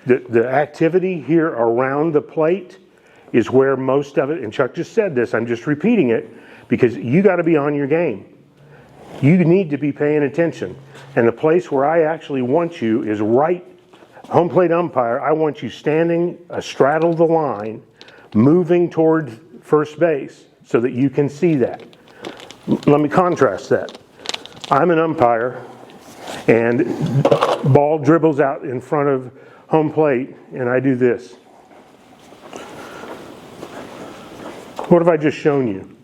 The activity here around the plate is where most of it, and Chuck just said this, I'm just repeating it, because you got to be on your game. You need to be paying attention. And the place where I actually want you is right, home plate umpire, I want you standing astraddle the line, moving toward first base so that you can see that. Let me contrast that. I'm an umpire, and ball dribbles out in front of home plate, and I do this. What have I just shown you?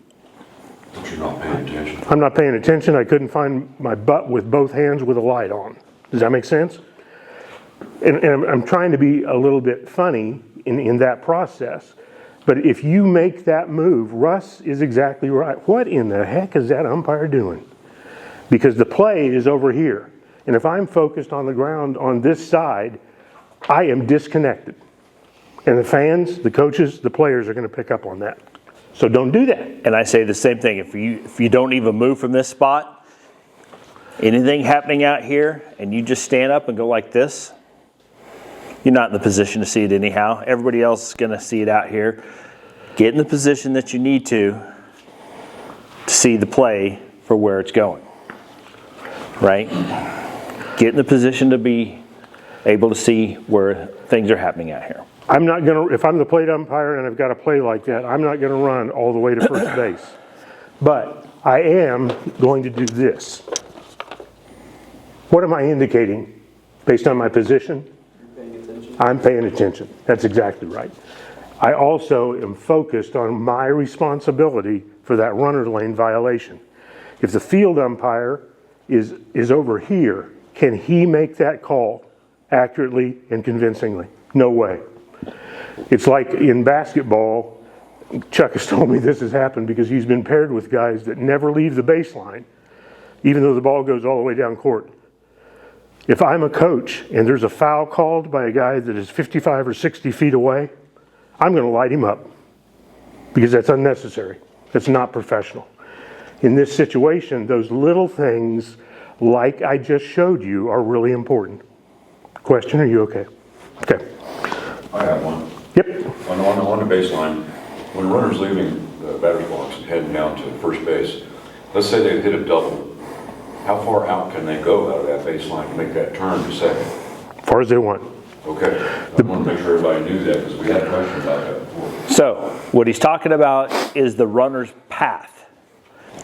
But you're not paying attention. I'm not paying attention. I couldn't find my butt with both hands with a light on. Does that make sense? And I'm trying to be a little bit funny in that process. But if you make that move, Russ is exactly right. What in the heck is that umpire doing? Because the play is over here. And if I'm focused on the ground on this side, I am disconnected. And the fans, the coaches, the players are going to pick up on that. So don't do that. And I say the same thing. If you don't even move from this spot, anything happening out here, and you just stand up and go like this, you're not in the position to see it anyhow. Everybody else is going to see it out here. Get in the position that you need to see the play for where it's going. Right? Get in the position to be able to see where things are happening out here. I'm not going to, if I'm the plate umpire and I've got a play like that, I'm not going to run all the way to first base. But I am going to do this. What am I indicating based on my position? You're paying attention. I'm paying attention. That's exactly right. I also am focused on my responsibility for that runner lane violation. If the field umpire is over here, can he make that call accurately and convincingly? No way. It's like in basketball, Chuck has told me this has happened because he's been paired with guys that never leave the baseline, even though the ball goes all the way down court. If I'm a coach and there's a foul called by a guy that is 55 or 60 feet away, I'm going to light him up because that's unnecessary. That's not professional. In this situation, those little things like I just showed you are really important. Question, are you okay? Okay. I have one. Yep. On the baseline, when a runner's leaving the batter's box and heading down to first base, let's say they hit a double. How far out can they go out of that baseline to make that turn to second? As far as they want. Okay. I want to make sure everybody knew that because we had a question about that before. So what he's talking about is the runner's path.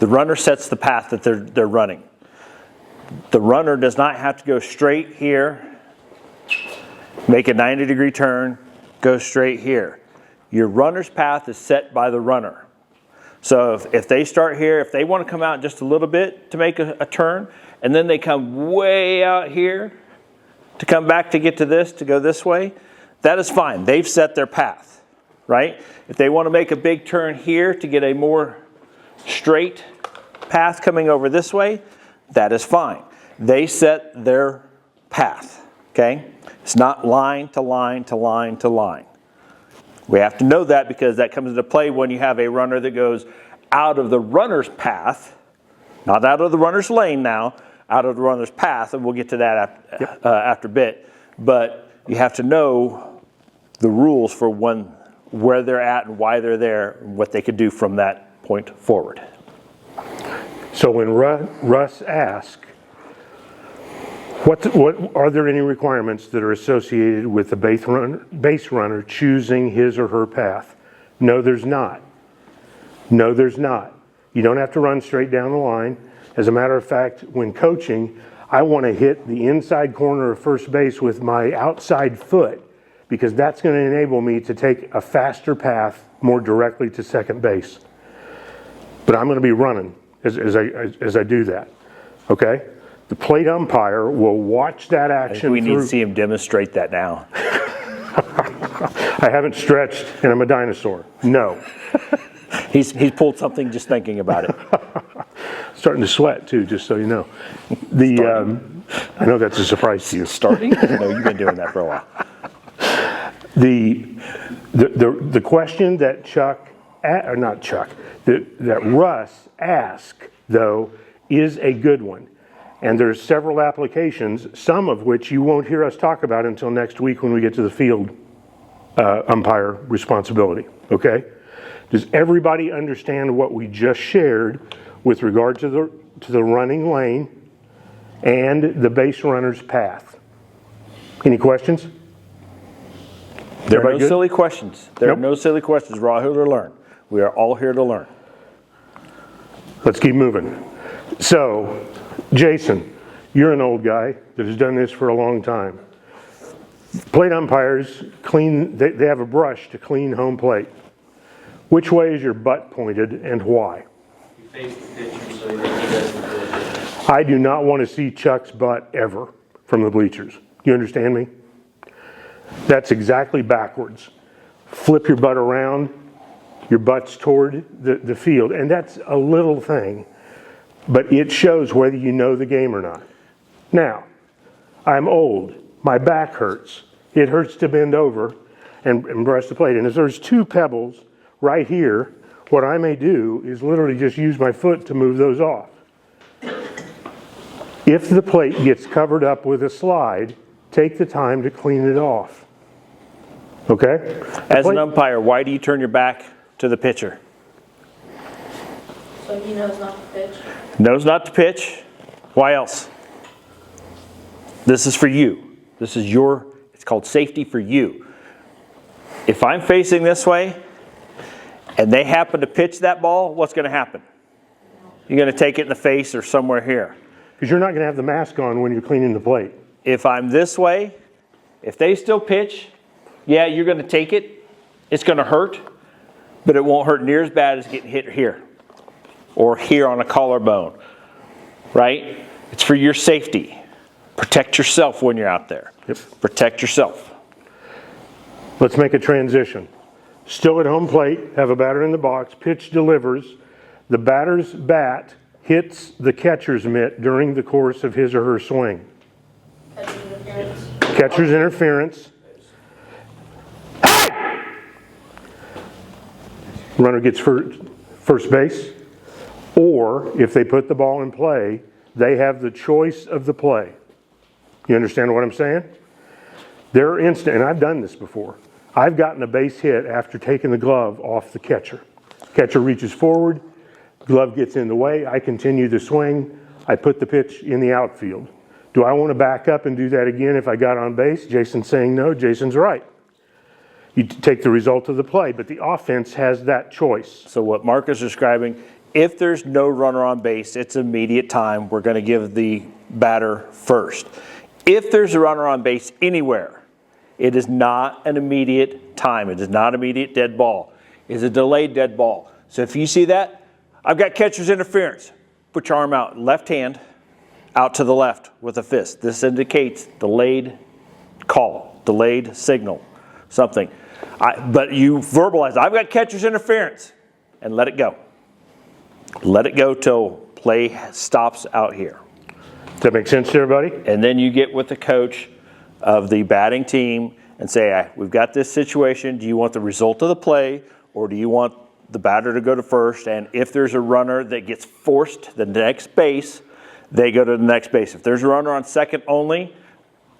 The runner sets the path that they're running. The runner does not have to go straight here, make a 90-degree turn, go straight here. Your runner's path is set by the runner. So if they start here, if they want to come out just a little bit to make a turn, and then they come way out here to come back to get to this, to go this way, that is fine. They've set their path, right? If they want to make a big turn here to get a more straight path coming over this way, that is fine. They set their path, okay? It's not line to line to line to line. We have to know that because that comes into play when you have a runner that goes out of the runner's path, not out of the runner's lane now, out of the runner's path, and we'll get to that after a bit. But you have to know the rules for where they're at and why they're there, and what they could do from that point forward. So when Russ asked, what are there any requirements that are associated with the base runner choosing his or her path? No, there's not. No, there's not. You don't have to run straight down the line. As a matter of fact, when coaching, I want to hit the inside corner of first base with my outside foot because that's going to enable me to take a faster path more directly to second base. But I'm going to be running as I do that. Okay? The plate umpire will watch that action. We need to see him demonstrate that now. I haven't stretched and I'm a dinosaur. No. He's pulled something just thinking about it. Starting to sweat too, just so you know. I know that's a surprise to you. Starting? No, you've been doing that for a while. The question that that Russ asked, though, is a good one. And there's several applications, some of which you won't hear us talk about until next week when we get to the field umpire responsibility, okay? Does everybody understand what we just shared with regard to the running lane and the base runner's path? Any questions? There are Everybody no good? silly questions. There Nope. are no silly questions. We're all here to learn. We are all here to learn. Let's keep moving. So, Jason, you're an old guy that has done this for a long time. Plate umpires clean, they have a brush to clean home plate. Which way is your butt pointed and why? You face the pitcher so that he doesn't do it. I do not want to see Chuck's butt ever from the bleachers. You understand me? That's exactly backwards. Flip your butt around, your butt's toward the field, and that's a little thing, but it shows whether you know the game or not. Now, I'm old. My back hurts. It hurts to bend over and brush the plate. And if there's two pebbles right here, what I may do is literally just use my foot to move those off. If the plate gets covered up with a slide, take the time to clean it off. Okay? As an umpire, why do you turn your back to the pitcher? So he knows not to pitch. Knows not to pitch. Why else? This is for you. This is it's called safety for you. If I'm facing this way and they happen to pitch that ball, what's going to happen? You're going to take it in the face or somewhere here. Because you're not going to have the mask on when you're cleaning the plate. If I'm this way, if they still pitch, yeah, you're going to take it. It's going to hurt, but it won't hurt near as bad as getting hit here or here on a collarbone, right? It's for your safety. Protect yourself when you're out there. Yep. Protect yourself. Let's make a transition. Still at home plate, have a batter in the box, pitch delivers. The batter's bat hits the catcher's mitt during the course of his or her swing. Catcher's interference. Catcher's interference. Runner gets first base. Or if they put the ball in play, they have the choice of the play. You understand what I'm saying? There are instances, and I've done this before. I've gotten a base hit after taking the glove off the catcher. Catcher reaches forward, glove gets in the way, I continue the swing, I put the pitch in the outfield. Do I want to back up and do that again if I got on base? Jason's saying no, Jason's right. You take the result of the play, but the offense has that choice. So what Mark is describing, if there's no runner on base, it's immediate time. We're going to give the batter first. If there's a runner on base anywhere, it is not an immediate time. It is not immediate dead ball. It's a delayed dead ball. So if you see that, I've got catcher's interference. Put your arm out, left hand, out to the left with a fist. This indicates delayed call, delayed signal, something. But you verbalize, I've got catcher's interference, and let it go. Let it go till play stops out here. Does that make sense to everybody? And then you get with the coach of the batting team and say, we've got this situation. Do you want the result of the play, or do you want the batter to go to first? And if there's a runner that gets forced to the next base, they go to the next base. If there's a runner on second only,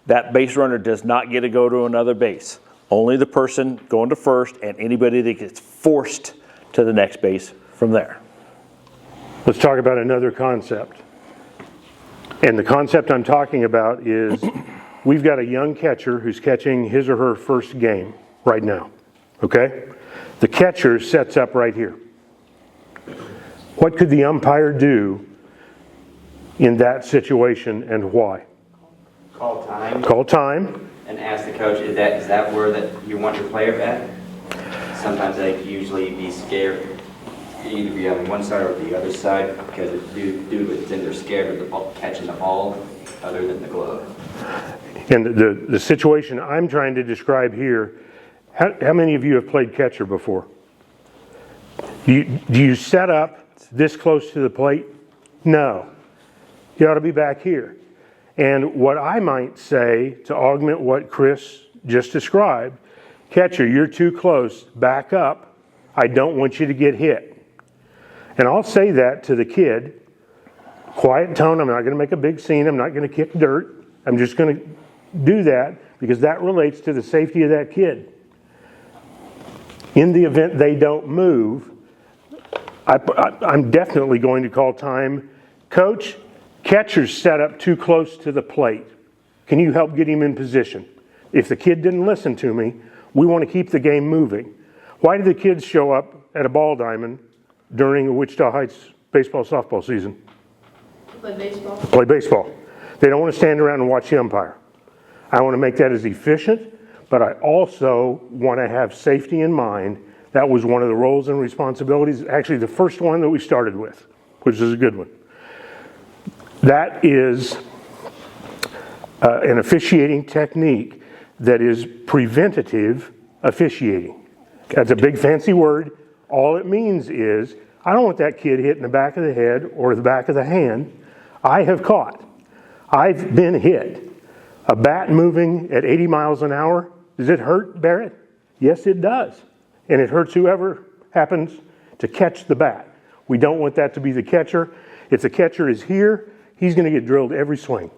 that base runner does not get to go to another base. Only the person going to first and anybody that gets forced to the next base from there. Let's talk about another concept. And the concept I'm talking about is we've got a young catcher who's catching his or her first game right now, okay? The catcher sets up right here. What could the umpire do in that situation and why? Call time Call time. and ask the coach, is that where that you want your player at? Sometimes they usually be scared, either be on one side or the other side, because then they're scared of the ball, catching the ball other than the glove. And the situation I'm trying to describe here, how many of you have played catcher before? Do you set up this close to the plate? No. You ought to be back here. And what I might say to augment what Chris just described, catcher, you're too close, back up. I don't want you to get hit. And I'll say that to the kid quiet tone. I'm not going to make a big scene. I'm not going to kick dirt. I'm just going to do that because that relates to the safety of that kid. In the event they don't move, I'm definitely going to call time. Coach, catcher's set up too close to the plate. Can you help get him in position? If the kid didn't listen to me, we want to keep the game moving. Why do the kids show up at a ball diamond during the Wichita Heights baseball softball season? Play baseball. Play baseball. They don't want to stand around and watch the umpire. I want to make that as efficient, but I also want to have safety in mind. That was one of the roles and responsibilities, actually the first one that we started with, which is a good one. That is an officiating technique that is preventative officiating. That's a big fancy word. All it means is, I don't want that kid hit in the back of the head or the back of the hand. I have caught. I've been hit. A bat moving at 80 miles an hour, does it hurt, Barrett? Yes, it does. And it hurts whoever happens to catch the bat. We don't want that to be the catcher. If the catcher is here, he's going to get drilled every swing.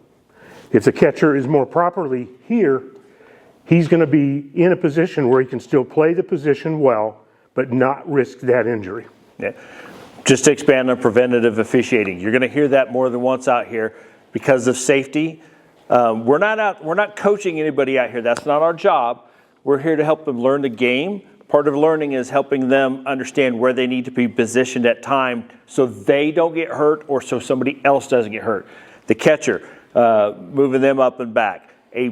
If the catcher is more properly here, he's going to be in a position where he can still play the position well, but not risk that injury. Yeah. Just to expand on preventative officiating, you're going to hear that more than once out here because of safety. We're not coaching anybody out here. That's not our job. We're here to help them learn the game. Part of learning is helping them understand where they need to be positioned at time so they don't get hurt or so somebody else doesn't get hurt. The catcher, moving them up and back. A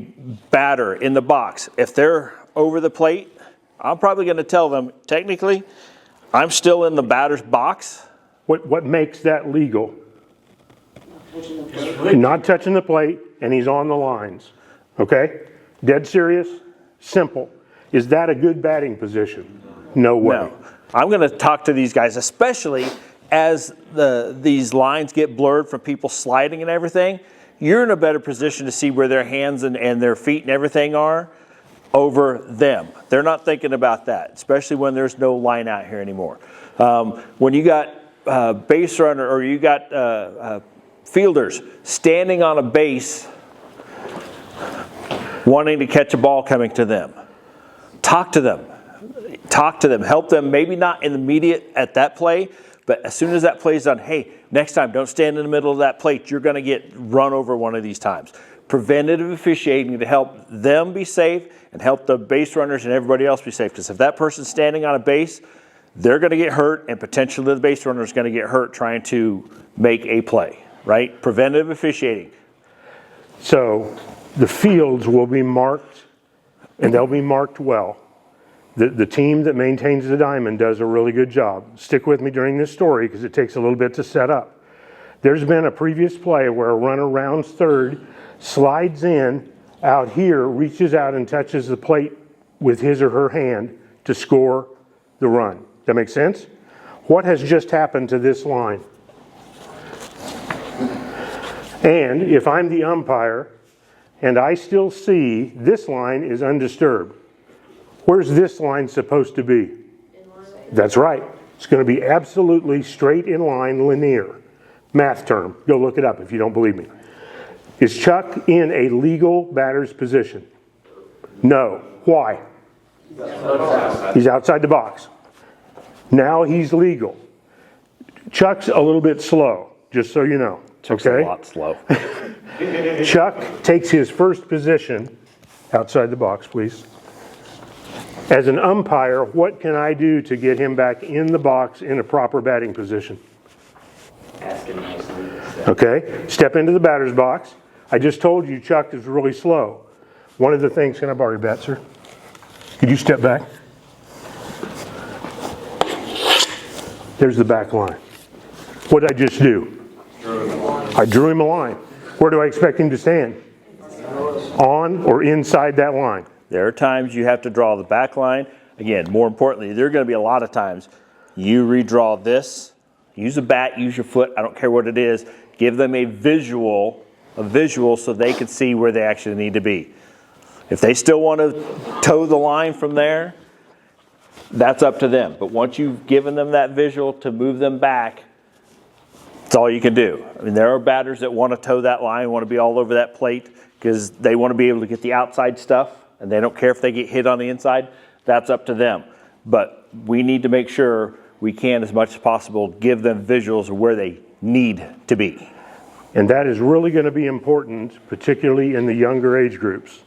batter in the box. If they're over the plate, I'm probably going to tell them, technically, I'm still in the batter's box. What makes that legal? Not touching the plate, and he's on the lines. Okay? Dead serious? Simple. Is that a good batting position? No way. No. I'm going to talk to these guys, especially as these lines get blurred from people sliding and everything. You're in a better position to see where their hands and their feet and everything are over them. They're not thinking about that, especially when there's no line out here anymore. When you got base runner or you got fielders standing on a base wanting to catch a ball coming to them, talk to them, help them, maybe not in the immediate at that play, but as soon as that play's done, hey, next time don't stand in the middle of that plate. You're going to get run over one of these times. Preventative officiating to help them be safe and help the base runners and everybody else be safe. Because if that person's standing on a base, they're going to get hurt, and potentially the base runner is going to get hurt trying to make a play, right? Preventative officiating. So the fields will be marked, and they'll be marked well. The team that maintains the diamond does a really good job. Stick with me during this story because it takes a little bit to set up. There's been a previous play where a runner rounds third, slides in, out here, reaches out and touches the plate with his or her hand to score the run. That make sense? What has just happened to this line? And if I'm the umpire and I still see this line is undisturbed, where's this line supposed to be? That's right. It's going to be absolutely straight in line, linear. Math term. Go look it up if you don't believe me. Is Chuck in a legal batter's position? No. Why? He's outside the box. Now he's legal. Chuck's a little bit slow, just so you know. Chuck's a lot slow. Chuck takes his first position outside the box, please. As an umpire, what can I do to get him back in the box in a proper batting position? Ask him nicely. Okay, step into the batter's box. I just told you Chuck is really slow. One of the things, can I borrow your bat, sir? Could you step back? There's the back line. What did I just do? I drew him a line. Where do I expect him to stand? On or inside that line? There are times you have to draw the back line. Again, more importantly, there are going to be a lot of times you redraw this. Use a bat, use your foot, I don't care what it is. Give them a visual so they can see where they actually need to be. If they still want to toe the line from there, that's up to them. But once you've given them that visual to move them back, That's all you can do. I mean, there are batters that want to toe that line, want to be all over that plate because they want to be able to get the outside stuff, and they don't care if they get hit on the inside. That's up to them. But we need to make sure we can, as much as possible, give them visuals of where they need to be. And that is really going to be important, particularly in the younger age groups.